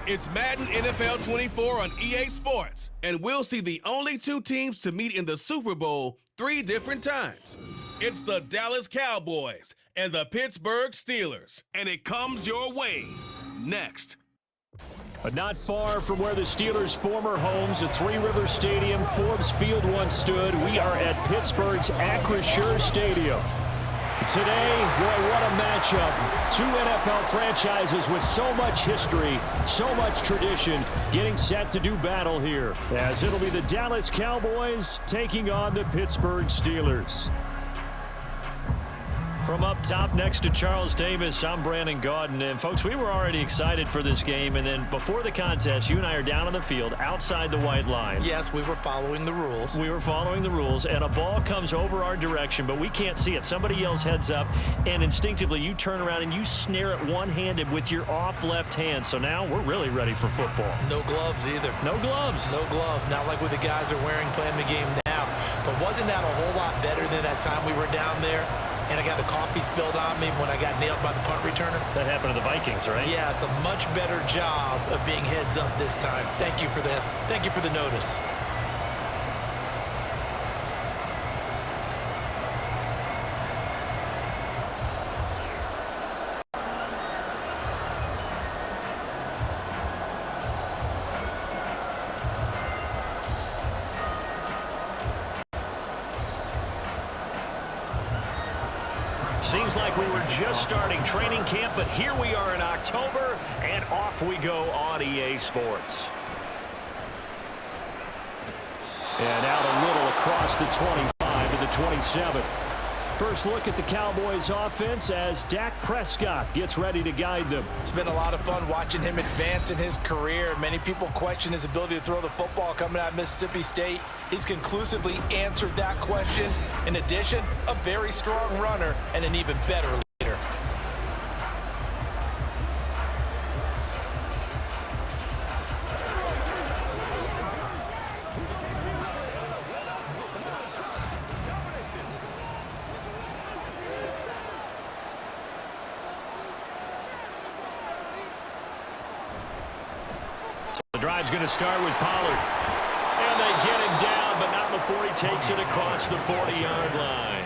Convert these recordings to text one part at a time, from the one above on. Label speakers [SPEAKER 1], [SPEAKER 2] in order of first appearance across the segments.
[SPEAKER 1] It's Madden NFL24 on EA Sports, and we'll see the only two teams to meet in the Super Bowl 3 different times. It's the Dallas Cowboys and the Pittsburgh Steelers, and it comes your way next.
[SPEAKER 2] But not far from where the Steelers' former homes at Three Rivers Stadium, Forbes Field once stood, we are at Pittsburgh's Acrisure Stadium. Today, boy, what a matchup. Two NFL franchises with so much history, so much tradition, getting set to do battle here, as it'll be the Dallas Cowboys taking on the Pittsburgh Steelers. From up top next to Charles Davis, I'm Brandon Gaudin. And, folks, we were already excited for this game. And then before the contest, you and I are down on the field outside the white lines.
[SPEAKER 3] Yes, we were following the rules.
[SPEAKER 2] We were following the rules, and a ball comes over our direction, but we can't see it. Somebody yells heads up, and instinctively you turn around and you snare it one-handed with your off left hand. So now we're really ready for football.
[SPEAKER 3] No gloves either.
[SPEAKER 2] No gloves.
[SPEAKER 3] No gloves. Not like what the guys are wearing playing the game now. But wasn't that a whole lot better than that time we were down there? And I got the coffee spilled on me when I got nailed by the punt returner.
[SPEAKER 2] That happened to the Vikings, right?
[SPEAKER 3] Yeah, it's a much better job of being heads up this time. Thank you for the notice.
[SPEAKER 2] Seems like we were just starting training camp, but here we are in October, and off we go on EA Sports. And out a little across the 25 to the 27. First look at the Cowboys offense as Dak Prescott gets ready to guide them.
[SPEAKER 3] It's been a lot of fun watching him advance in his career. Many people question his ability to throw the football coming out of Mississippi State. He's conclusively answered that question. In addition, a very strong runner and an even better leader.
[SPEAKER 2] The drive's going to start with Pollard. And they get him down, but not before he takes it across the 40-yard line.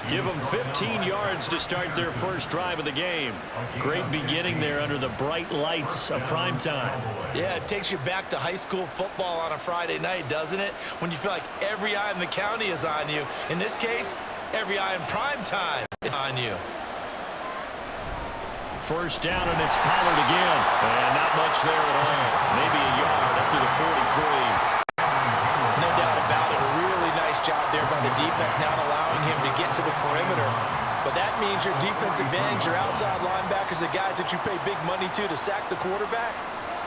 [SPEAKER 2] Give them 15 yards to start their first drive of the game. Great beginning there under the bright lights of primetime.
[SPEAKER 3] Yeah, it takes you back to high school football on a Friday night, doesn't it? When you feel like every eye in the county is on you. In this case, every eye in primetime is on you.
[SPEAKER 2] First down, and it's Pollard again. And not much there at all. Maybe a yard up to the 43.
[SPEAKER 3] No doubt about it. A really nice job there by the defense, not allowing him to get to the perimeter. But that means your defensive ends, your outside linebackers, the guys that you pay big money to sack the quarterback,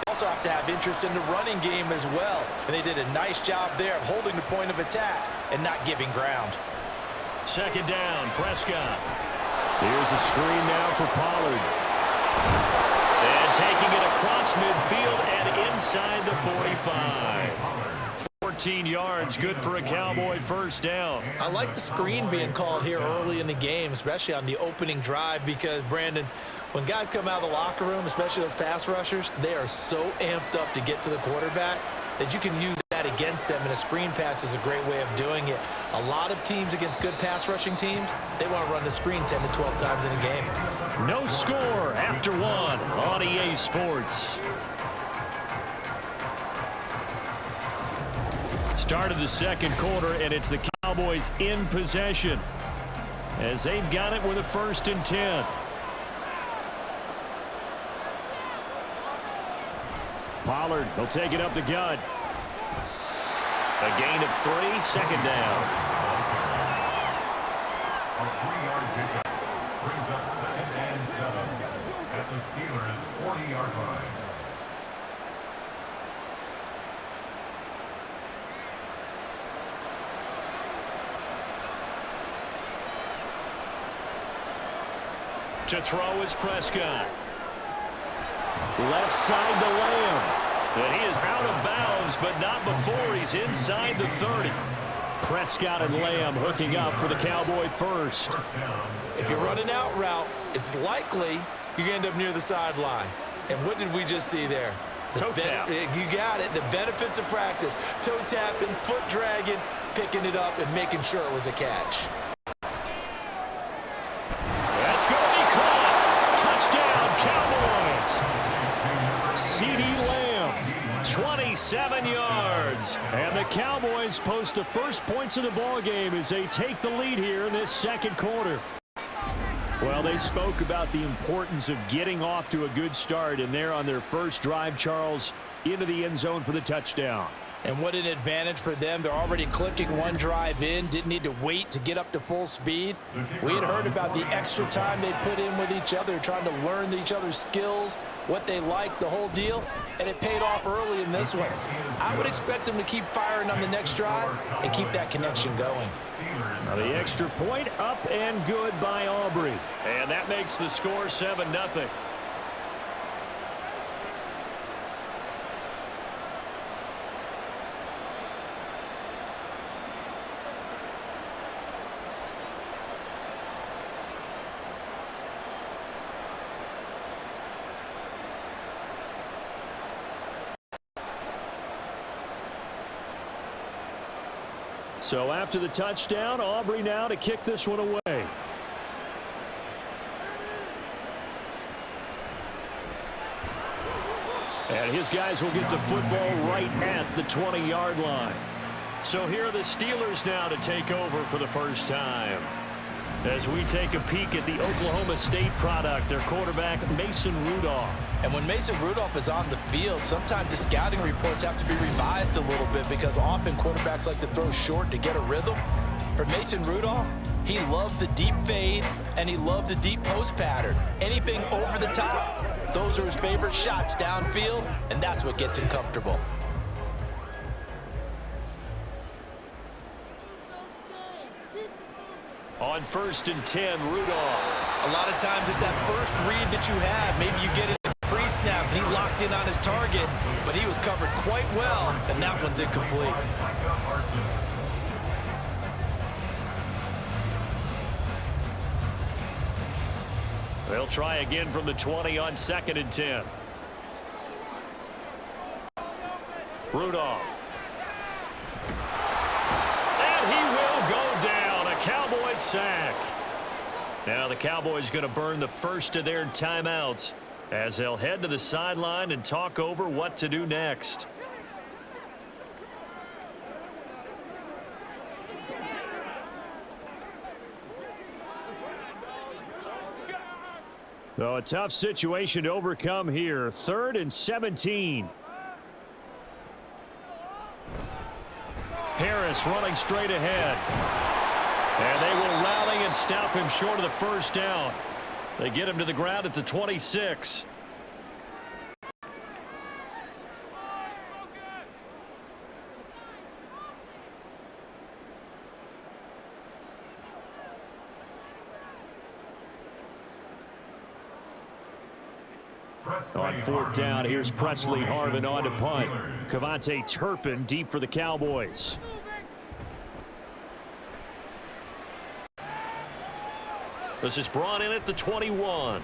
[SPEAKER 3] also have to have interest in the running game as well. And they did a nice job there of holding the point of attack and not giving ground.
[SPEAKER 2] Second down, Prescott. Here's a screen now for Pollard. And taking it across midfield and inside the 45. 14 yards, good for a Cowboy first down.
[SPEAKER 3] I like the screen being called here early in the game, especially on the opening drive, because, Brandon, when guys come out of the locker room, especially those pass rushers, they are so amped up to get to the quarterback that you can use that against them, and a screen pass is a great way of doing it. A lot of teams against good pass rushing teams, they want to run the screen 10 to 12 times in a game.
[SPEAKER 2] No score after one on EA Sports. Start of the second quarter, and it's the Cowboys in possession as they've got it with a 1st and 10. Pollard will take it up the gut. A gain of 3, second down.
[SPEAKER 4] A 3-yard pickup brings up 2nd and 7 at the Steelers' 40-yard line.
[SPEAKER 2] To throw is Prescott. Left side to Lamb. And he is out of bounds, but not before he's inside the 30. Prescott and Lamb hooking up for the Cowboy first.
[SPEAKER 3] If you're running out route, it's likely you're going to end up near the sideline. And what did we just see there?
[SPEAKER 2] Toe tap.
[SPEAKER 3] You got it. The benefits of practice. Toe tapping, foot dragging, picking it up, and making sure it was a catch.
[SPEAKER 2] That's going to be caught. Touchdown, Cowboys. CeeDee Lamb, 27 yards. And the Cowboys post the first points of the ballgame as they take the lead here in this second quarter. Well, they spoke about the importance of getting off to a good start, and they're on their first drive, Charles, into the end zone for the touchdown.
[SPEAKER 3] And what an advantage for them. They're already clicking one drive in, didn't need to wait to get up to full speed. We had heard about the extra time they put in with each other, trying to learn each other's skills, what they like, the whole deal, and it paid off early in this one. I would expect them to keep firing on the next drive and keep that connection going.
[SPEAKER 2] Now the extra point up and good by Aubrey. And that makes the score 7-0. So after the touchdown, Aubrey now to kick this one away. And his guys will get the football right at the 20-yard line. So here are the Steelers now to take over for the first time. As we take a peek at the Oklahoma State product, their quarterback, Mason Rudolph.
[SPEAKER 3] And when Mason Rudolph is on the field, sometimes the scouting reports have to be revised a little bit because often quarterbacks like to throw short to get a rhythm. For Mason Rudolph, he loves the deep fade, and he loves the deep post pattern. Anything over the top, those are his favorite shots downfield, and that's what gets him comfortable.
[SPEAKER 2] On 1st and 10, Rudolph.
[SPEAKER 3] A lot of times it's that first read that you have. Maybe you get it in pre-snap, and he locked in on his target, but he was covered quite well, and that one's incomplete.
[SPEAKER 2] They'll try again from the 20 on 2nd and 10. Rudolph. And he will go down. A Cowboys sack. Now the Cowboys going to burn the first of their timeouts as they'll head to the sideline and talk over what to do next. So a tough situation to overcome here. 3rd and 17. Harris running straight ahead. And they will rally and stop him short of the first down. They get him to the ground at the 26. On 4th down, here's Presley Harvin on to punt. Cavante Turpin deep for the Cowboys. This is brought in at the 21.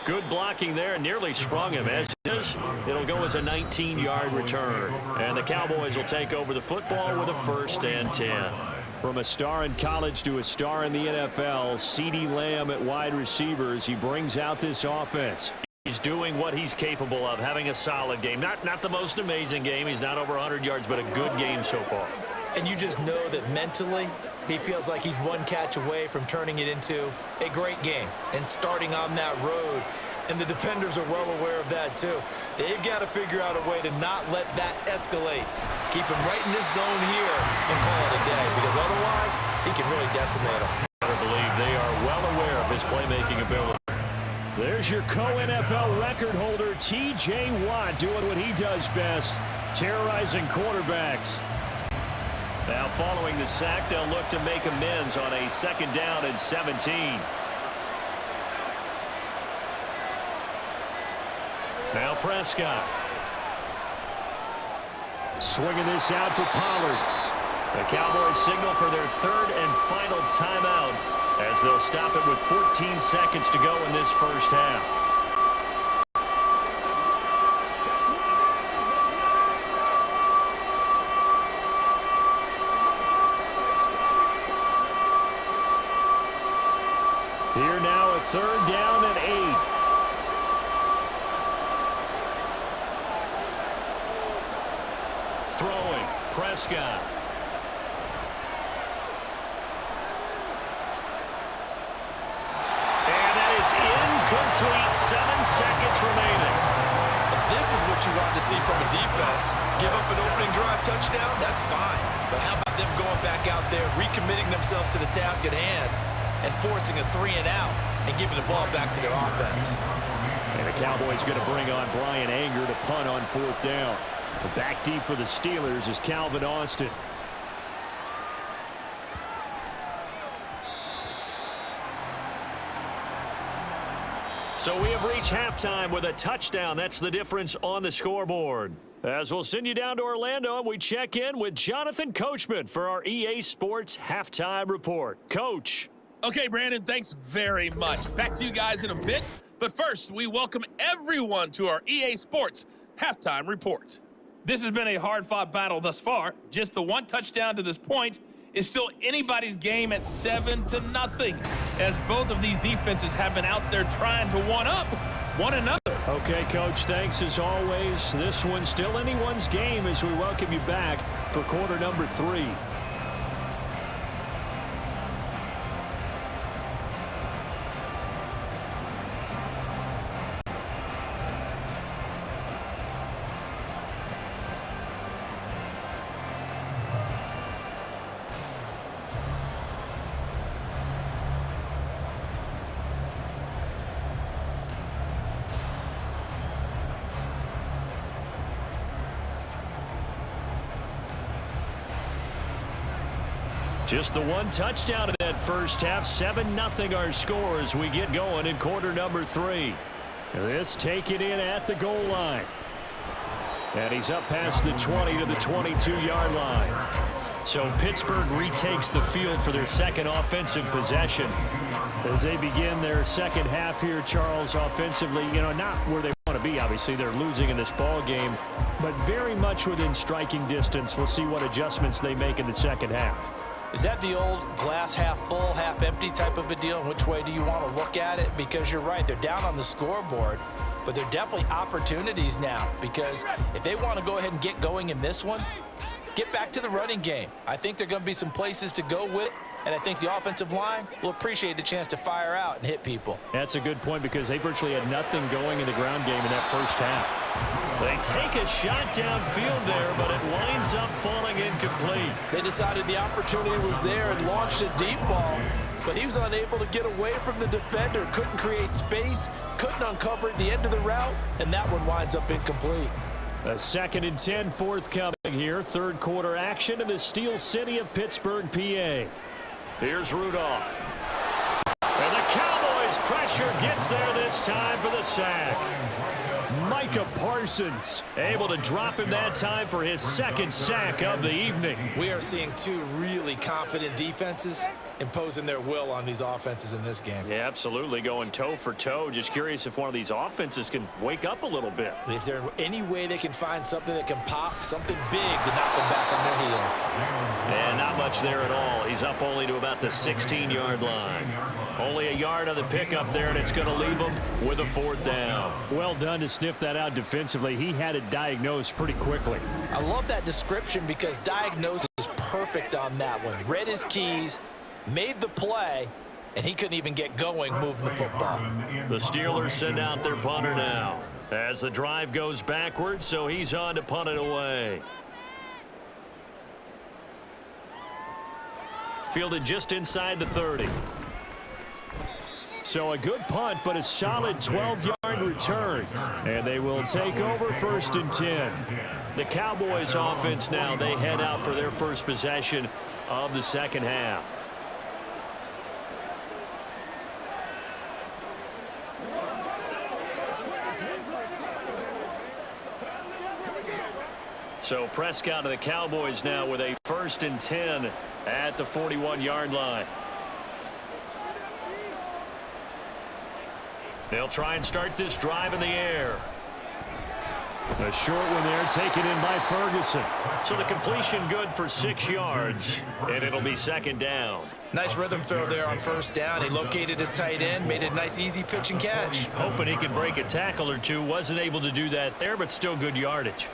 [SPEAKER 2] Good blocking there, nearly sprung him. As it is, it'll go as a 19-yard return. And the Cowboys will take over the football with a 1st and 10. From a star in college to a star in the NFL, CeeDee Lamb at wide receivers, he brings out this offense. He's doing what he's capable of, having a solid game. Not the most amazing game. He's not over 100 yards, but a good game so far.
[SPEAKER 3] And you just know that mentally, he feels like he's one catch away from turning it into a great game and starting on that road. And the defenders are well aware of that, too. They've got to figure out a way to not let that escalate. Keep him right in this zone here and call it a day, because otherwise, he can really decimate him.
[SPEAKER 2] I believe they are well aware of his playmaking ability. There's your co-NFL record holder, T.J. Watt, doing what he does best, terrorizing quarterbacks. Now, following the sack, they'll look to make amends on a 2nd down and 17. Now Prescott. Swinging this out for Pollard. The Cowboys signal for their 3rd and final timeout as they'll stop it with 14 seconds to go in this first half. Throwing, Prescott. And that is incomplete. 7 seconds remaining.
[SPEAKER 3] This is what you want to see from a defense. Give up an opening drive touchdown, that's fine. But how about them going back out there, recommitting themselves to the task at hand, and forcing a 3-and-out and giving the ball back to their offense.
[SPEAKER 2] And the Cowboys going to bring on Brian Anger to punt on 4th down. Back deep for the Steelers is Calvin Austin. So we have reached halftime with a touchdown. That's the difference on the scoreboard. As we'll send you down to Orlando, we check in with Jonathan Coachman for our EA Sports Halftime Report. Coach.
[SPEAKER 5] Okay, Brandon, thanks very much. Back to you guys in a bit. But first, we welcome everyone to our EA Sports Halftime Report. This has been a hard-fought battle thus far. Just the one touchdown to this point is still anybody's game at 7-0, as both of these defenses have been out there trying to one-up one another.
[SPEAKER 2] Okay, Coach, thanks as always. This one's still anyone's game as we welcome you back for quarter number 3. Just the one touchdown in that first half. 7-0 our score as we get going in quarter number 3. This taken in at the goal line. And he's up past the 20 to the 22-yard line. So Pittsburgh retakes the field for their second offensive possession. As they begin their second half here, Charles, offensively, not where they want to be. Obviously, they're losing in this ball game, but very much within striking distance. We'll see what adjustments they make in the second half.
[SPEAKER 3] Is that the old glass half full, half empty type of a deal? And which way do you want to look at it? Because you're right, they're down on the scoreboard, but they're definitely opportunities now, because if they want to go ahead and get going in this one, get back to the running game. I think there are going to be some places to go with, and I think the offensive line will appreciate the chance to fire out and hit people.
[SPEAKER 2] That's a good point, because they virtually had nothing going in the ground game in that first half. They take a shot downfield there, but it winds up falling incomplete.
[SPEAKER 3] They decided the opportunity was there and launched a deep ball, but he was unable to get away from the defender, couldn't create space, couldn't uncover at the end of the route, and that one winds up incomplete.
[SPEAKER 2] A 2nd and 10 forthcoming here. Third quarter action in the Steel City of Pittsburgh, PA. Here's Rudolph. And the Cowboys pressure gets there this time for the sack. Micah Parsons able to drop him that time for his second sack of the evening.
[SPEAKER 3] We are seeing two really confident defenses imposing their will on these offenses in this game.
[SPEAKER 2] Yeah, absolutely, going toe for toe. Just curious if one of these offenses can wake up a little bit.
[SPEAKER 3] Is there any way they can find something that can pop, something big to knock them back on their heels?
[SPEAKER 2] And not much there at all. He's up only to about the 16-yard line. Only a yard on the pickup there, and it's going to leave him with a 4th down. Well done to sniff that out defensively. He had it diagnosed pretty quickly.
[SPEAKER 3] I love that description, because diagnosed is perfect on that one. Read his keys, made the play, and he couldn't even get going moving the football.
[SPEAKER 2] The Steelers send out their punter now as the drive goes backwards, so he's on to punt it away. Fielded just inside the 30. So a good punt, but a solid 12-yard return. And they will take over 1st and 10. The Cowboys offense now, they head out for their first possession of the second half. So Prescott of the Cowboys now with a 1st and 10 at the 41-yard line. They'll try and start this drive in the air. A short one there, taken in by Ferguson. So the completion good for 6 yards, and it'll be 2nd down.
[SPEAKER 3] Nice rhythm throw there on 1st down. He located his tight end, made a nice easy pitch and catch.
[SPEAKER 2] Hoping he could break a tackle or two. Wasn't able to do that there, but still good yardage.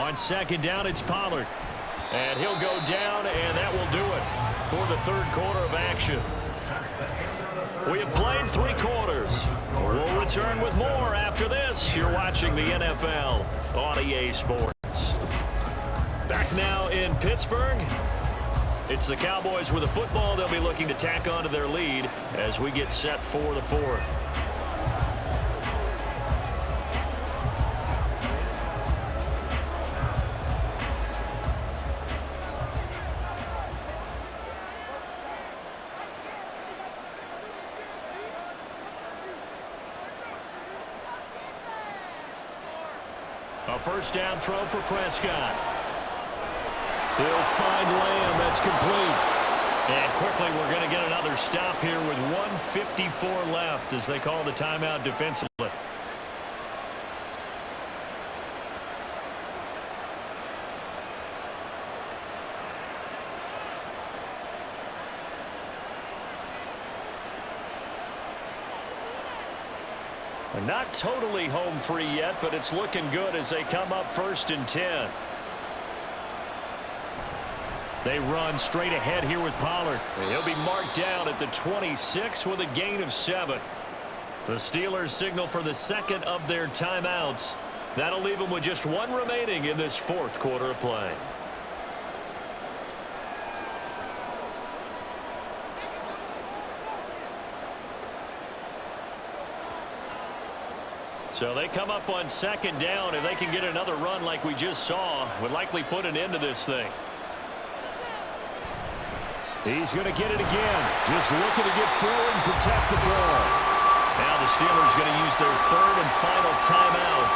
[SPEAKER 2] On second down, it's Pollard. And he'll go down, and that will do it for the third quarter of action. We have played 3 quarters. We'll return with more after this. You're watching the NFL on EA Sports. Back now in Pittsburgh. It's the Cowboys with the football. They'll be looking to tack on to their lead as we get set for the fourth. A first down throw for Prescott. He'll find Lamb. That's complete. And quickly we're going to get another stop here with 1:54 left as they call the timeout defensively. Not totally home free yet, but it's looking good as they come up 1st and 10. They run straight ahead here with Pollard. And he'll be marked down at the 26 with a gain of 7. The Steelers signal for the second of their timeouts. That'll leave them with just 1 remaining in this fourth quarter of play. So they come up on second down. If they can get another run like we just saw, would likely put an end to this thing. He's going to get it again. Just looking to get forward and protect the ball. Now the Steelers going to use their third and final timeout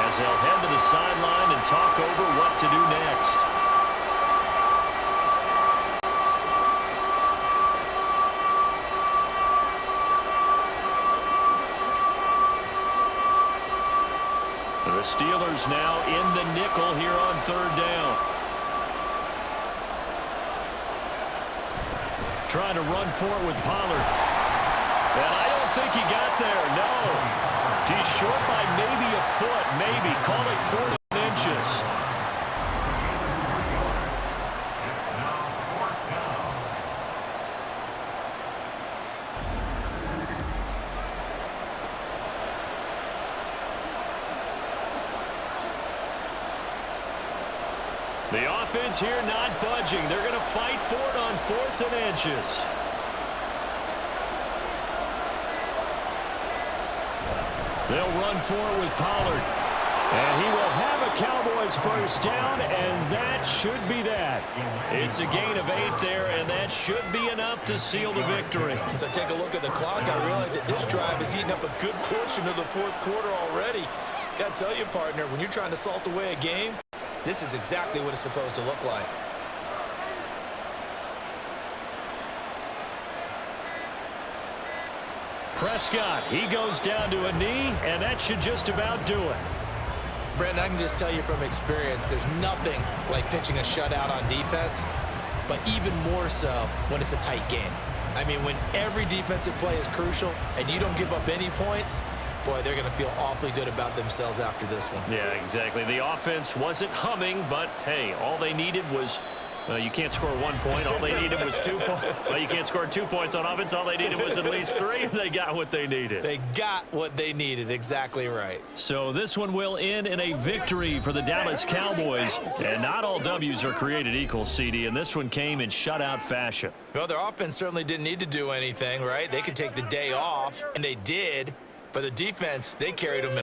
[SPEAKER 2] as they'll head to the sideline and talk over what to do next. The Steelers now in the nickel here on third down. Trying to run for it with Pollard. And I don't think he got there, no. He's short by maybe a foot, maybe. Call it 14 inches.
[SPEAKER 4] It's now 4th down.
[SPEAKER 2] The offense here not budging. They're going to fight for it on 4th and inches. They'll run for it with Pollard. And he will have a Cowboys first down, and that should be that. It's a gain of 8 there, and that should be enough to seal the victory.
[SPEAKER 3] As I take a look at the clock, I realize that this drive is eating up a good portion of the fourth quarter already. Got to tell you, partner, when you're trying to salt away a game, this is exactly what it's supposed to look like.
[SPEAKER 2] Prescott, he goes down to a knee, and that should just about do it.
[SPEAKER 3] Brandon, I can just tell you from experience, there's nothing like pitching a shutout on defense, but even more so when it's a tight game. I mean, when every defensive play is crucial and you don't give up any points, boy, they're going to feel awfully good about themselves after this one.
[SPEAKER 2] Yeah, exactly. The offense wasn't humming, but, hey, all they needed was you can't score 1 point. All they needed was 2 points. Well, you can't score 2 points on offense. All they needed was at least 3, and they got what they needed.
[SPEAKER 3] They got what they needed. Exactly right.
[SPEAKER 2] So this one will end in a victory for the Dallas Cowboys. And not all W's are created equal, CD, and this one came in shutout fashion.
[SPEAKER 3] Well, their offense certainly didn't need to do anything, right? They could take the day off, and they did. But the defense, they carried them